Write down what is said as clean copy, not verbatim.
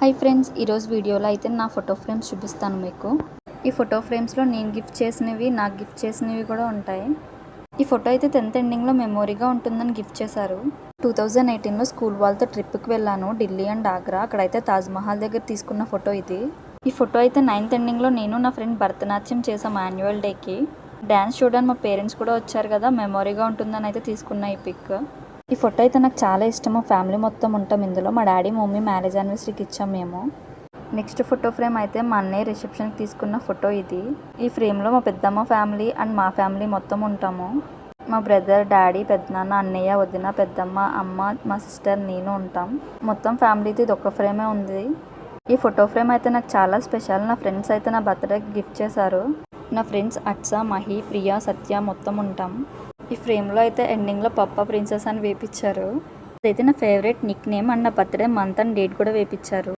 Hi friends, ఈరోజు వీడియోలో అయితే నా ఫోటో ఫ్రేమ్స్ చూపిస్తాను మీకు. ఈ ఫోటో ఫ్రేమ్స్లో నేను గిఫ్ట్ చేసినవి, నాకు గిఫ్ట్ చేసినవి కూడా ఉంటాయి. ఈ ఫోటో అయితే 10th ఎండింగ్లో మెమొరీగా ఉంటుందని గిఫ్ట్ చేశారు. 2018లో స్కూల్ వాళ్ళతో ట్రిప్కి వెళ్ళాను, ఢిల్లీ అండ్ ఆగ్రా. అక్కడైతే తాజ్మహల్ దగ్గర తీసుకున్న ఫోటో ఇది. ఈ ఫోటో అయితే 9th ఎండింగ్లో నేను నా ఫ్రెండ్ భరతనాట్యం చేసాం యాన్యువల్ డేకి. డ్యాన్స్ చూడడానికి మా పేరెంట్స్ కూడా వచ్చారు కదా, మెమొరీగా ఉంటుందని అయితే తీసుకున్న ఈ పిక్. ఈ ఫోటో అయితే నాకు చాలా ఇష్టము. ఫ్యామిలీ మొత్తం ఉంటాం ఇందులో. మా డాడీ మమ్మీ మ్యారేజ్ యానివర్సరీకి ఇచ్చాం మేము. నెక్స్ట్ ఫోటో ఫ్రేమ్ అయితే మా అన్నయ్య రిసెప్షన్కి తీసుకున్న ఫోటో ఇది. ఈ ఫ్రేమ్లో మా పెద్దమ్మ ఫ్యామిలీ అండ్ మా ఫ్యామిలీ మొత్తం ఉంటాము. మా బ్రదర్, డాడీ, పెద్దనాన్న, అన్నయ్య, వదిన, పెద్దమ్మ, అమ్మ, మా సిస్టర్, నేను ఉంటాం. మొత్తం ఫ్యామిలీతో ఇది ఒక్క ఫ్రేమే ఉంది. ఈ ఫోటో ఫ్రేమ్ అయితే నాకు చాలా స్పెషల్. నా ఫ్రెండ్స్ అయితే నా బర్త్డేకి గిఫ్ట్ చేశారు. నా ఫ్రెండ్స్ అట్స, మహి, ప్రియా, సత్య మొత్తం ఉంటాం. ఈ ఫ్రేమ్లో అయితే ఎండింగ్లో పప్పా ప్రిన్సెస్ అని వేపించారు. అదైతే నా ఫేవరెట్ నిక్ నేమ్ అండ్ నా బర్త్డే మంత్ అండ్ డేట్ కూడా వేపించారు.